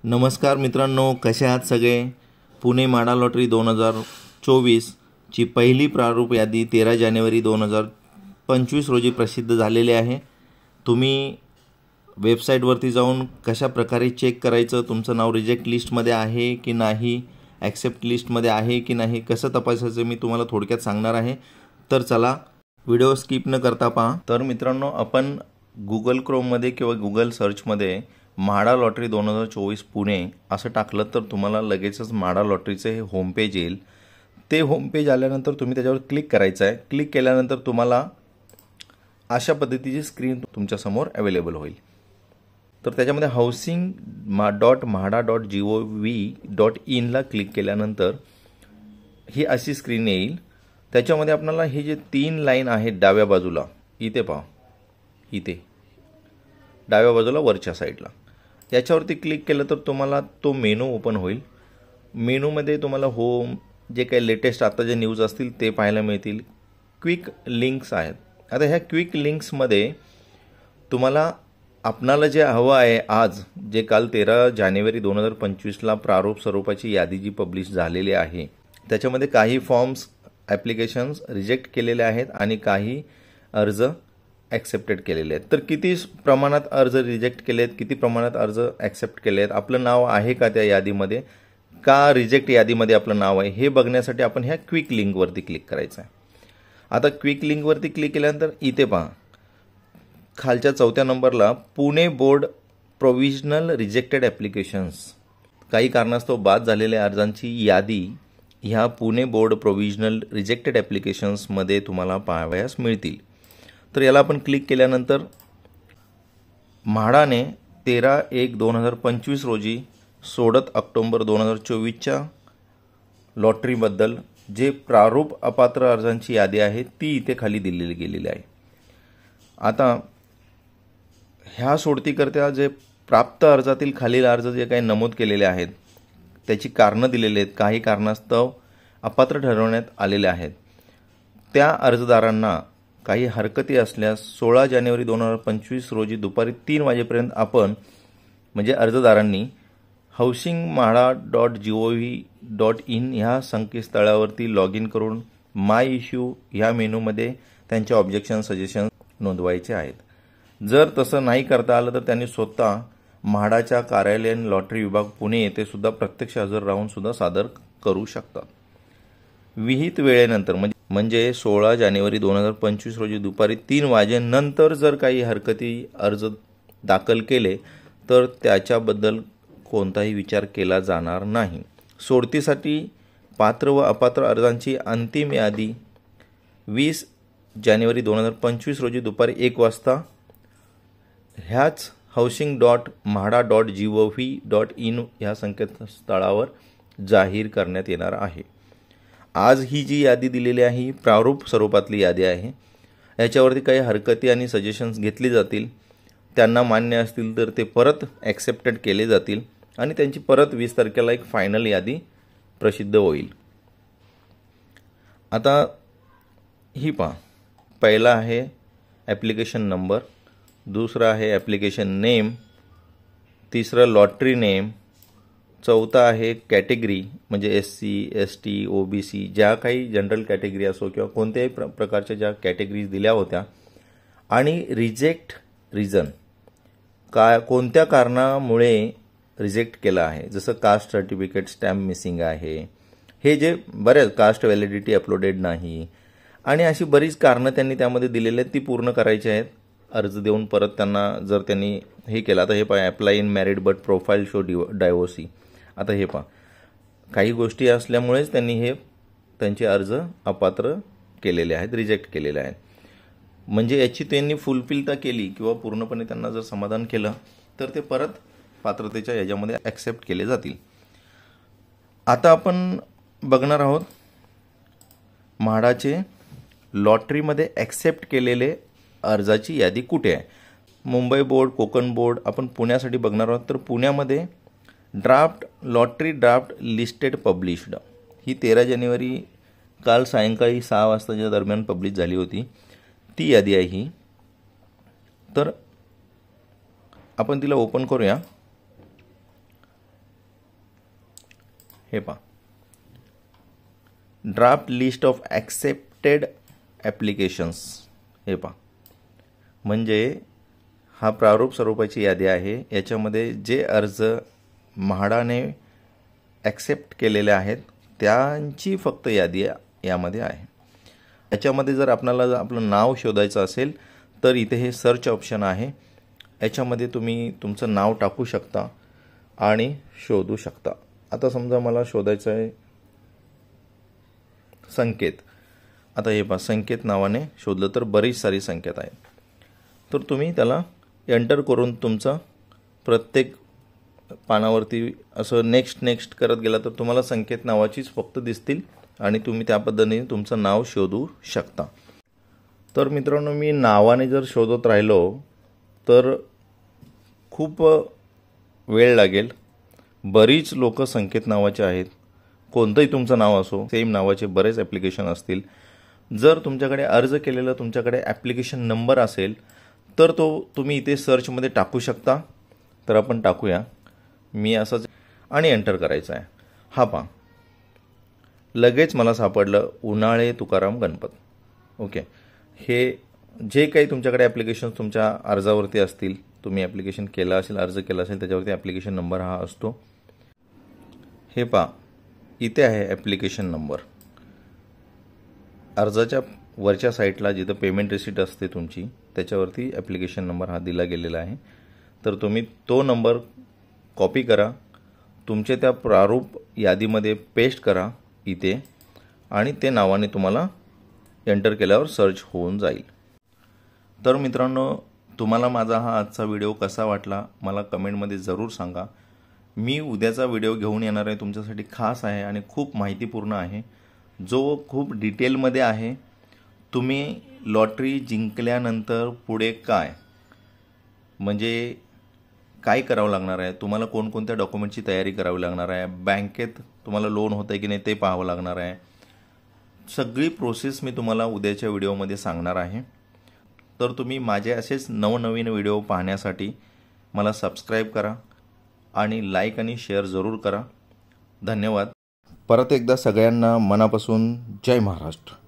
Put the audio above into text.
नमस्कार मित्रांनो, कसे आहात सगळे. पुणे म्हाडा लॉटरी 2024 ची पहिली प्रारूप यादी 13 जानेवारी 2025 रोजी प्रसिद्ध झालेली आहे. तुम्ही वेबसाईटवरती जाऊन कशा प्रकारे चेक करायचं, तुमचं नाव रिजेक्ट लिस्टमध्ये आहे की नाही, ॲक्सेप्ट लिस्टमध्ये आहे की नाही, कसं तपासायचं मी तुम्हाला थोडक्यात सांगणार आहे. तर चला व्हिडिओ स्किप न करता पहा. तर मित्रांनो, आपण गुगल क्रोममध्ये किंवा गुगल सर्चमध्ये म्हाडा लॉटरी 2024 पुणे असं टाकलं तर तुम्हाला लगेचच म्हाडा लॉटरीचे हे होम पेज येईल. ते होम पेज आल्यानंतर तुम्ही त्याच्यावर क्लिक करायचं आहे. क्लिक केल्यानंतर तुम्हाला अशा पद्धतीची स्क्रीन तुमच्यासमोर अवेलेबल होईल. तर त्याच्यामध्ये housing.mahda.gov.in ला क्लिक केल्यानंतर ही अशी स्क्रीन येईल. त्याच्यामध्ये आपल्याला हे जे 3 लाईन आहेत डाव्या बाजूला, इथे पहा, इथे डाव्या बाजूला वरच्या साईडला, याच्यावरती क्लिक केलं तर तुम्हाला तो मेनू ओपन होईल. मेनूमध्ये तुम्हाला होम, जे काही लेटेस्ट आता जे न्यूज असतील ते पाहायला मिळतील. क्विक लिंक्स आहेत. आता ह्या क्विक लिंक्समध्ये तुम्हाला आपणाला जे हवं आहे, आज जे काल 13 जानेवारी 2025ला प्रारूप स्वरूपाची यादी जी पब्लिश झालेली आहे, त्याच्यामध्ये काही फॉर्म्स ॲप्लिकेशन्स रिजेक्ट केलेले आहेत आणि काही अर्ज ॲक्सेप्टेड केलेले आहेत. तर किती प्रमाणात अर्ज रिजेक्ट केले आहेत, किती प्रमाणात अर्ज ॲक्सेप्ट केले आहेत, आपलं नाव आहे का त्या यादीमध्ये, का रिजेक्ट यादीमध्ये आपलं नाव आहे, हे बघण्यासाठी आपण ह्या क्विक लिंकवरती क्लिक करायचं आहे. आता क्विक लिंकवरती क्लिक केल्यानंतर इथे पहा, खालच्या 4थ्या नंबरला Pune board provisional rejected applications, काही कारणास्तव बाद झालेल्या अर्जांची यादी ह्या पुणे बोर्ड प्रोव्हिजनल रिजेक्टेड ॲप्लिकेशन्समध्ये तुम्हाला पाहावयास मिळतील. तर याला आपण क्लिक केल्यानंतर म्हाडाने 13/1/2025 रोजी सोडत ऑक्टोबर 2024च्या लॉटरीबद्दल जे प्रारूप अपात्र अर्जांची यादी आहे ती इथे खाली दिलेली गेलेली आहे. आता ह्या सोडतीकरता जे प्राप्त अर्जातील खालील अर्ज जे काही नमूद केलेले आहेत त्याची कारणं दिलेली आहेत, काही कारणास्तव अपात्र ठरवण्यात आलेले आहेत. त्या अर्जदारांना काही हरकती असल्यास 16 जानेवारी 2025 रोजी दुपारी 3 वाजेपर्यंत आपण म्हणजे अर्जदारांनी housingmahda.gov.in ह्या संकेतस्थळावरती लॉग इन करून माय इश्यू ह्या मेनूमध्ये त्यांचे ऑब्जेक्शन सजेशन नोंदवायचे आहेत. जर तसं नाही करता आलं तर त्यांनी स्वतः म्हाडाच्या कार्यालयीन लॉटरी विभाग पुणे येथे सुद्धा प्रत्यक्ष हजर राहून सुद्धा सादर करू शकतात. विहित वेळेनंतर म्हणजे 16 जानेवारी 2025 रोजी दुपारी 3 वाजेनंतर जर काही हरकती अर्ज दाखल केले तर त्याच्याबद्दल कोणताही विचार केला जाणार नाही. सोडतीसाठी पात्र व अपात्र अर्जांची अंतिम यादी 20 जानेवारी 2025 रोजी दुपारी 1 वाजता ह्याच housing.mahda.gov.in ह्या संकेतस्थळावर जाहीर करण्यात येणार आहे. आज ही जी यादी दिलेली आहे ही प्रारूप स्वरूपातली यादी आहे. याच्यावरती काही हरकती आणि सजेशन्स घेतली जातील. त्यांना मान्य असतील तर ते परत ॲक्सेप्टेड केले जातील आणि त्यांची परत 20 तारखेला एक फायनल यादी प्रसिद्ध होईल. आता ही पहा, पहिला आहे ॲप्लिकेशन नंबर, दुसरा आहे ॲप्लिकेशन नेम, तिसरं लॉटरी नेम, चौथा आहे कॅटेगरी म्हणजे SC, ST, OBC, ज्या काही जनरल कॅटेगरी असो किंवा कोणत्याही प्रकारच्या ज्या कॅटेगरीज दिल्या होत्या, आणि रिजेक्ट रिझन, कोणत्या कारणामुळे रिजेक्ट केलं आहे, जसं कास्ट सर्टिफिकेट स्टॅम्प मिसिंग आहे, हे जे बरेच कास्ट व्हॅलिडिटी अपलोडेड नाही आणि अशी बरीच कारणं त्यांनी त्यामध्ये दिलेली आहेत, ती पूर्ण करायची आहेत. अर्ज देऊन परत त्यांना जर त्यांनी हे केलं, आता हे पहा, apply in married but profile show divorcee. आता हे पहा, काही गोष्टी असल्यामुळेच त्यांनी हे त्यांचे अर्ज अपात्र केलेले आहेत, रिजेक्ट केलेले आहेत. म्हणजे याची त्यांनी फुलफिल तर केली किंवा पूर्णपणे त्यांना जर समाधान केलं तर ते परत पात्रतेच्या याच्यामध्ये ॲक्सेप्ट केले जातील. आता आपण बघणार आहोत म्हाडाचे लॉटरीमध्ये ॲक्सेप्ट केलेले अर्जाची यादी कुठे आहे. मुंबई बोर्ड, कोकण बोर्ड, आपण पुण्यासाठी बघणार आहोत. तर पुण्यामध्ये draft lottery draft listed published ही 13 जानेवारी काल सायंकाळी 6 वाजताच्या दरम्यान पब्लिश झाली होती, ती यादी आहे ही. तर आपण तिला ओपन करूया. हे पहा, draft list of accepted applications. हे पहा, म्हणजे हा प्रारूप स्वरूपाची यादी आहे. याच्यामध्ये जे अर्ज म्हाडाने ॲक्सेप्ट केलेले आहेत त्यांची फक्त यादी यामध्ये आहे. याच्यामध्ये जर आपल्याला आपलं नाव शोधायचं असेल तर इथे हे सर्च ऑप्शन आहे. याच्यामध्ये तुम्ही तुमचं नाव टाकू शकता आणि शोधू शकता. आता समजा मला शोधायचं आहे संकेत. आता हे पहा, संकेत नावाने शोधलं तर बरीच सारी संकेत आहेत. तर तुम्ही त्याला एंटर करून तुमचं प्रत्येक पानावरती असं नेक्स्ट करत गेला तर तुम्हाला संकेत नावाचीच फक्त दिसतील आणि तुम्ही त्या पद्धतीने तुमचं नाव शोधू शकता. तर मित्रांनो, मी नावाने जर शोधत राहिलो तर खूप वेळ लागेल. बरीच लोक संकेत नावाचे आहेत. कोणतंही तुमचं नाव असो, सेम नावाचे बरेच ॲप्लिकेशन असतील. जर तुमच्याकडे अर्ज केलेलं तुमच्याकडे ॲप्लिकेशन नंबर असेल तर तो तुम्ही इथे सर्चमध्ये टाकू शकता. तर आपण टाकूया. मी असंच आणि एंटर करायचं आहे. हा पहा, लगेच मला सापडलं उन्हाळे तुकाराम गणपत. ओके, हे जे काही तुमच्याकडे ॲप्लिकेशन तुमच्या अर्जावरती असतील, तुम्ही ॲप्लिकेशन केलं असेल, अर्ज केला असेल, त्याच्यावरती ॲप्लिकेशन नंबर हा असतो. हे पहा, इथे आहे ॲप्लिकेशन नंबर. अर्जाच्या वरच्या साईडला जिथं पेमेंट रिसिट असते तुमची, त्याच्यावरती ॲप्लिकेशन नंबर हा दिला गेलेला आहे. तर तुम्ही तो नंबर कॉपी करा, तुमच्या त्या प्रारूप यादीमध्ये पेस्ट करा इथे, आणि ते नावाने तुम्हाला एंटर केल्यावर सर्च होऊन जाईल. तर मित्रांनो, तुम्हाला माझा हा आजचा व्हिडिओ कसा वाटला मला कमेंटमध्ये जरूर सांगा. मी उद्याचा व्हिडिओ घेऊन येणार आहे, तुमच्यासाठी खास आहे आणि खूप माहितीपूर्ण आहे, जो खूप डिटेलमध्ये आहे. तुम्ही लॉटरी जिंकल्यानंतर पुढे काय, म्हणजे काय करावं लागणार आहे, तुम्हाला कोणकोणत्या डॉक्युमेंटची तयारी करावी लागणार आहे, बँकेत तुम्हाला लोन होतं आहे की नाही ते पाहावं लागणार आहे. सगळी प्रोसेस मी तुम्हाला उद्याच्या व्हिडिओमध्ये सांगणार आहे. तर तुम्ही माझे असेच नवनवीन व्हिडिओ पाहण्यासाठी मला सबस्क्राईब करा आणि लाईक आणि शेअर जरूर करा. धन्यवाद. परत एकदा सगळ्यांना मनापासून जय महाराष्ट्र.